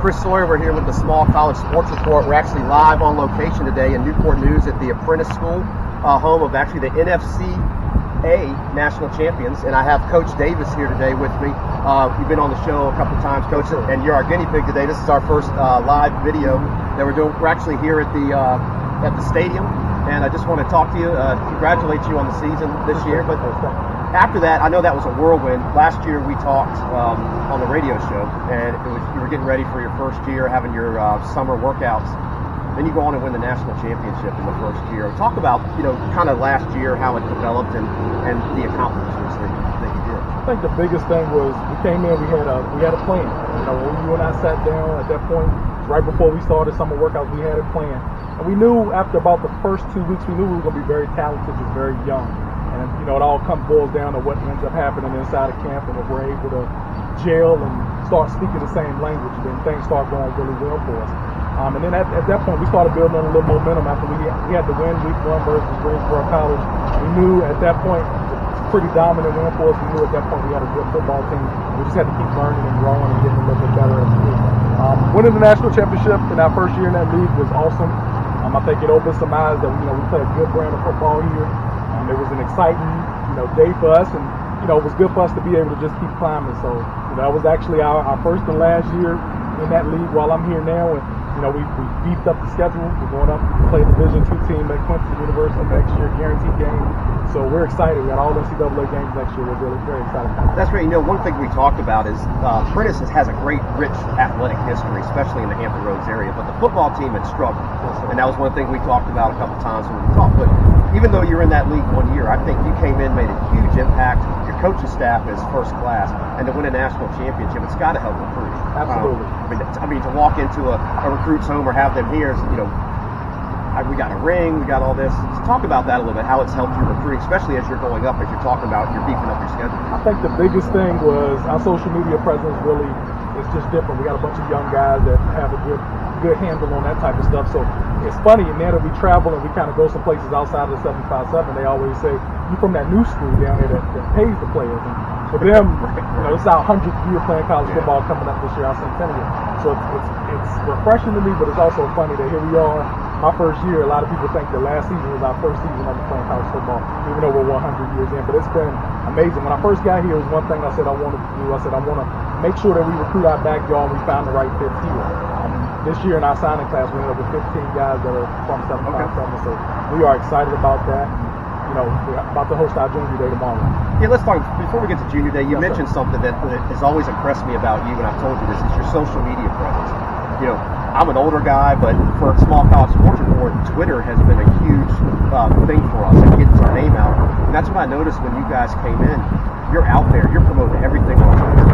Chris Sawyer. We're here with the Small College Sports Report. We're actually live on location today in Newport News at the Apprentice School, home of actually the NFCA National Champions. And I have Coach Davis here today with me. You've been on the show a couple of times, Coach, and you're our guinea pig today. This is our first live video that we're doing. We're actually here at the stadium, and I just want to talk to you, congratulate you on the season this year. But after that, I know that was a whirlwind. Last year we talked on the radio show, and you were getting ready for your first year, having your summer workouts. Then you go on and win the national championship in the first year. Talk about, kind of last year, how it developed and the accomplishments that you did. I think the biggest thing was we came in, we had a plan. When you and I sat down at that point, right before we started summer workouts, we had a plan. And we knew after about the first 2 weeks, we knew we were going to be very talented, just very young. And, it all boils down to what ends up happening inside of camp. And if we're able to gel and start speaking the same language, then things start going really well for us. And then at that point, we started building on a little momentum after we had the win week 1 versus Greensboro College. We knew at that point, it's a pretty dominant win for us. We knew at that point we had a good football team. We just had to keep learning and growing and getting a little bit better as a team. Winning the national championship in our first year in that league was awesome. I think it opened some eyes that we play a good brand of football here. It was an exciting, day for us, and it was good for us to be able to just keep climbing. So, that was actually our first and last year in that league while I'm here now. And we beefed up the schedule. We're going up to play Division II team at Clemson University next year, guaranteed game. So we're excited. We got all NCAA games next year. We're really very excited. That's great. One thing we talked about is Apprentice has a great, rich athletic history, especially in the Hampton Roads area. But the football team had struggled, and that was one thing we talked about a couple times when we talked. But even though you're in that league 1 year, I think you came in, made a huge impact. Your coaching staff is first class, and to win a national championship, it's got to help recruit. Absolutely. I mean, to walk into a recruit's home or have them here, we got a ring, we got all this. Let's talk about that a little bit, how it's helped you recruiting, especially as you're going up, as you're talking about, you're beefing up your schedule. I think the biggest thing was our social media presence really is just different. We got a bunch of young guys that have a good handle on that type of stuff. So it's funny, and now that we travel and we kind of go some places outside of the 757, they always say, you from that new school down there that pays the players. And for them, it's our 100th year playing college football coming up this year, our centennial. So it's refreshing to me, but it's also funny that here we are, my first year. A lot of people think the last season was our first season ever playing college football, even though we're 100 years in. But it's been amazing. When I first got here, it was one thing I said I wanted to do. I said I want to make sure that we recruit our backyard and we found the right fit here. This year in our signing class, we ended up with 15 guys that are from 757. So we are excited about that. We're about to host our junior day tomorrow. Yeah, let's talk. Before we get to junior day, you mentioned something that has always impressed me about you, and I've told you this, is your social media presence. I'm an older guy, but for a Small College Sports Report, Twitter has been a huge thing for us. It gets our name out. And that's what I noticed when you guys came in. You're out there. You're promoting everything on Twitter.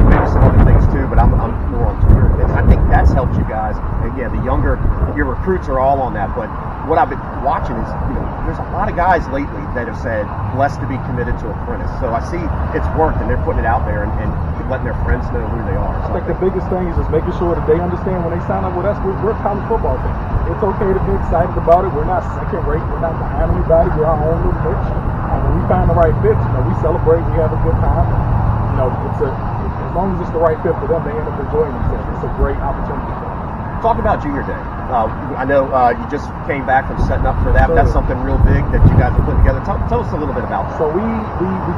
Maybe some other things too, but I'm more on Twitter. And I think that's helped you guys. And yeah, your recruits are all on that. But what I've been watching is, there's a lot of guys lately that have said, blessed to be committed to Apprentice. So I see it's worked, and they're putting it out there and letting their friends know who they are. I think the biggest thing is just making sure that they understand when they sign up with us, we're a college football team. It's okay to be excited about it. We're not second rate. We're not behind anybody. We're our own little niche. And when we find the right fit, we celebrate. We have a good time. As long as it's the right fit for them, they end up enjoying themselves. It's a great opportunity for them. Talk about junior day. I know you just came back from setting up for that. Sure. But that's something real big that you guys are putting together. Tell us a little bit about that. So we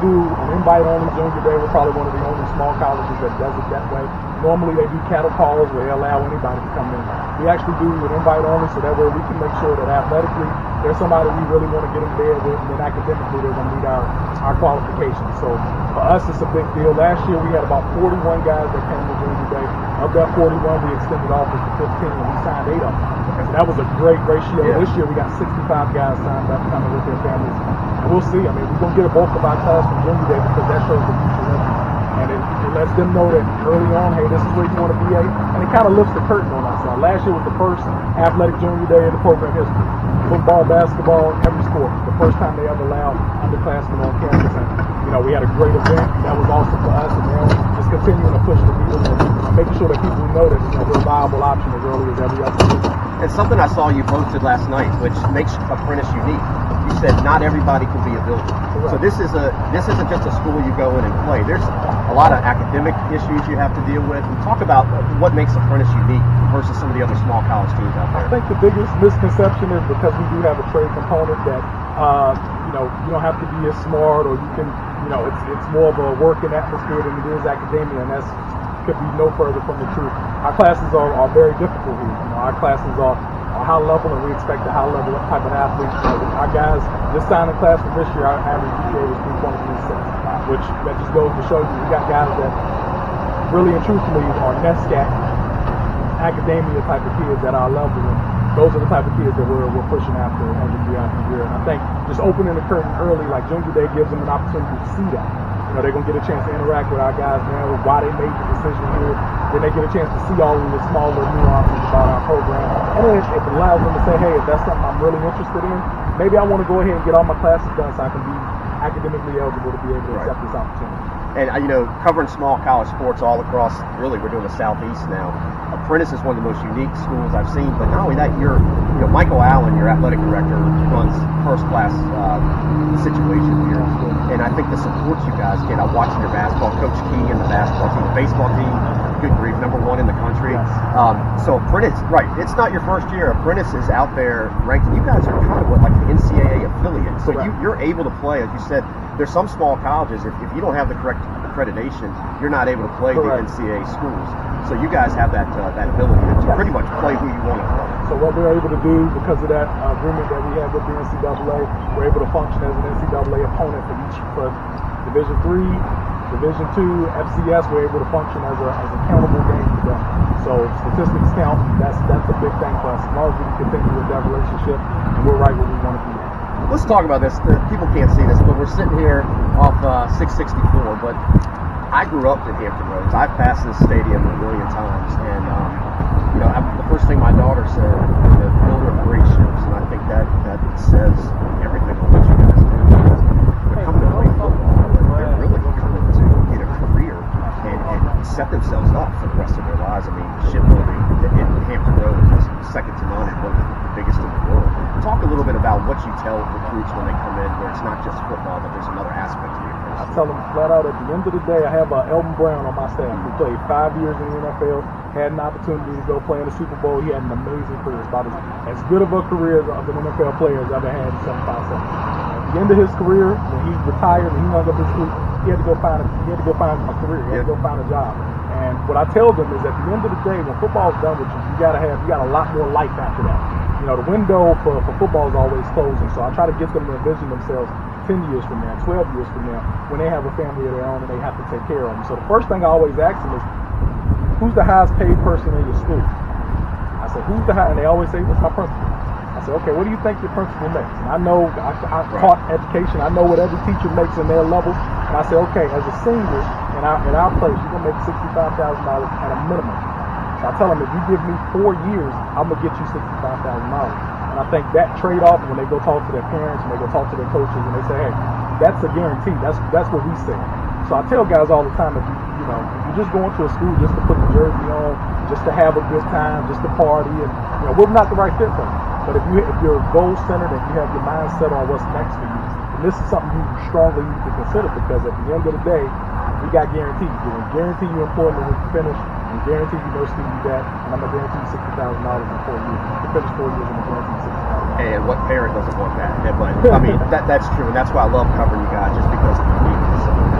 do an invite-only junior day. We're probably one of the only small colleges that does it that way. Normally they do cattle calls where they allow anybody to come in. We actually do an invite-only, so that way we can make sure that athletically there's somebody we really want to get in there with, and then academically they're going to meet our qualifications. So for us, it's a big deal. Last year we had about 41 guys that came to junior day. Of that 41, we extended offers to 15, and we signed 8 of them. And that was a great ratio. Yeah. This year we got 65 guys signed up coming with their families. And we'll see. We're going to get a bulk of our class from junior day because that shows the future ready. And it lets them know that early on, hey, this is where you want to be at. And it kind of lifts the curtain on us. Last year was the first athletic junior day in the program history. Football, basketball, every sport. The first time they ever allowed underclassmen on campus. And, we had a great event. That was awesome for us. And now just continuing to push the needle and making sure that people know that we're a viable option as early as every other year. And something I saw you posted last night, which makes Apprentice unique. You said not everybody can be a builder. Correct. So this isn't just a school you go in and play. There's a lot of academic issues you have to deal with. We talk about what makes Apprentice unique versus some of the other small college teams out there. I think the biggest misconception is because we do have a trade component that you don't have to be as smart, or you can, it's more of a working atmosphere than it is academia, and that's could be no further from the truth. Our classes are very difficult here. Our classes are high level, and we expect a high level type of athlete. Our guys just signed a class from this year. Our average GPA was 3.36, which that just goes to show you we got guys that really and truthfully are NESCAC academia type of kids at our level, and those are the type of kids that we're pushing after year after year. And I think just opening the curtain early, like Junior Day, gives them an opportunity to see that. They're going to get a chance to interact with our guys now, why they made the decision here. Then they get a chance to see all of the smaller nuances about our program. And then it allows them to say, hey, if that's something I'm really interested in, maybe I want to go ahead and get all my classes done so I can be academically eligible to be able to accept this opportunity. And, covering small college sports all across, really, we're doing the Southeast now. Apprentice is one of the most unique schools I've seen, but not only that, Michael Allen, your athletic director, runs first-class situation here. And I think the support you guys get, I'm watching your basketball, Coach Key and the basketball team, the baseball team, good grief, #1 in the country. Yes. So Apprentice, right, it's not your first year. Apprentice is out there ranked, and you guys are kind of like the NCAA affiliate. So you're able to play, as you said, there's some small colleges, if you don't have the correct accreditation, you're not able to play the NCAA schools. So you guys have that ability to pretty much play who you want to play. So what we're able to do, because of that agreement that we have with the NCAA, we're able to function as an NCAA opponent for Division III, Division II, FCS. We're able to function as an accountable game for them. So statistics count. That's a big thing for us. As long as we can continue with that relationship, and we're right where we want to be. Let's talk about this. People can't see this, but we're sitting here off 664. But I grew up in Hampton Roads. I've passed this stadium a million times, and the first thing my daughter said, the builder of great ships, and I think that says everything on what you guys do. They're coming to play football, but they're really coming to get a career and set themselves up for the rest of their lives. I mean, shipbuilding in Hampton Roads is second to none, and one of the biggest in the world. Talk a little bit about what you tell recruits when they come in, where it's not just football, but there's another aspect to it. I tell them flat out, at the end of the day, I have Elton Brown on my staff who played 5 years in the NFL, had an opportunity to go play in the Super Bowl. He had an amazing career, about as good of a career of an NFL player as I've ever had in 757. At the end of his career, when he retired and he hung up his cleats, he had to go find a career. He had to go find a job. And what I tell them is, at the end of the day, when football's done with you, you got a lot more life after that. The window for football is always closing. So I try to get them to envision themselves 10 years from now, 12 years from now, when they have a family of their own and they have to take care of them. So the first thing I always ask them is, who's the highest paid person in your school? I said, who's the highest? And they always say, it's my principal. I said, okay, what do you think your principal makes? And I know, I taught education. I know what every teacher makes in their level. And I said, okay, as a senior in our place, you're going to make $65,000 at a minimum. So I tell them, if you give me 4 years, I'm going to get you $65,000. And I think that trade-off, when they go talk to their parents and they go talk to their coaches and they say, hey, that's a guarantee. That's what we say. So I tell guys all the time, if you're just going to a school just to put the jersey on, just to have a good time, just to party, and we're not the right fit for you. But if you're goal-centered and you have your mind set on what's next for you, then this is something you strongly need to consider, because at the end of the day, we got guarantees. We're going to guarantee you employment when you finish, and guarantee you no student debt, and I'm going to guarantee you $60,000 in 4 years. You finish 4 years, and I'm guarantee you $60,000. And what parent doesn't want that? But I mean, that's true, and that's why I love covering you guys, just because of the uniqueness of that.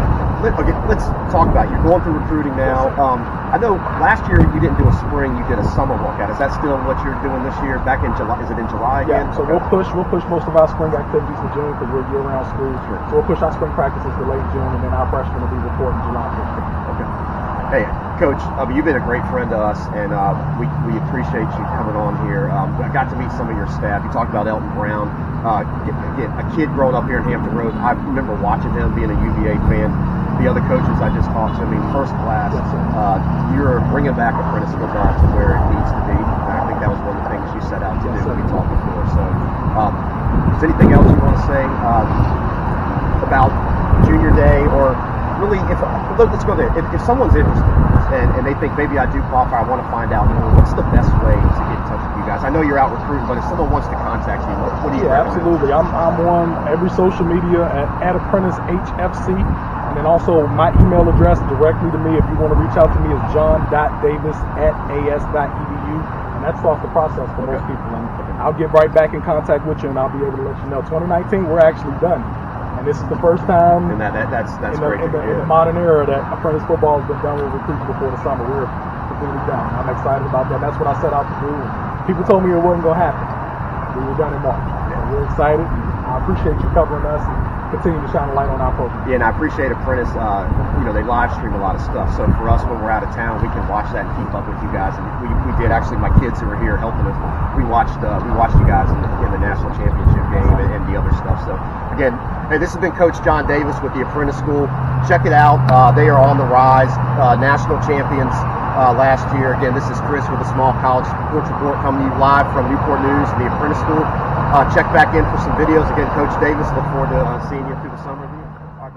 Okay, let's talk about you're going through recruiting now. I know last year you didn't do a spring, you did a summer walkout. Is that still what you're doing this year? Back in July? Is it in July again? Yeah. So we'll push most of our spring activities to June, because we're year-round schools. Sure. So we'll push our spring practices to late June, and then our freshmen will be reporting July 15th. Okay. Hey, Coach, you've been a great friend to us, and we appreciate you coming on here. I got to meet some of your staff. You talked about Elton Brown. Again, a kid growing up here in Hampton Roads. I remember watching him, being a UVA fan. The other coaches I just talked to, I mean, first class. You're bringing back Apprentice football to where it needs to be. And I think that was one of the things you set out to do when we talked before. So, is there anything else you want to say about Junior Day, or really, let's go there. If someone's interested and they think maybe I do qualify, I want to find out more, what's the best way to get in touch with you guys? I know you're out recruiting, but if someone wants to contact you, what do you recommend? Absolutely. I'm on every social media at Apprentice HFC. And then also my email address directly to me if you want to reach out to me is john.davis@as.edu. And that starts the process for most people. And I'll get right back in contact with you and I'll be able to let you know. 2019, we're actually done. And this is the first time And that's great. in the modern era that Apprentice football has been done with recruits before the summer. We're completely done. I'm excited about that. That's what I set out to do. And people told me it wasn't going to happen. We were done in March. So we're excited. I appreciate you covering us and continue to shine a light on our program. Yeah, and I appreciate Apprentice. They live stream a lot of stuff. So for us, when we're out of town, we can watch that and keep up with you guys. And we did actually. My kids who were here helping us, we watched you guys in the national championship game and the other stuff. So again, hey, this has been Coach John Davis with the Apprentice School. Check it out. They are on the rise. National champions last year. Again, this is Chris with the Small College Sports Report coming to you live from Newport News and the Apprentice School. Check back in for some videos. Again, Coach Davis, look forward to seeing you through the summer. All right,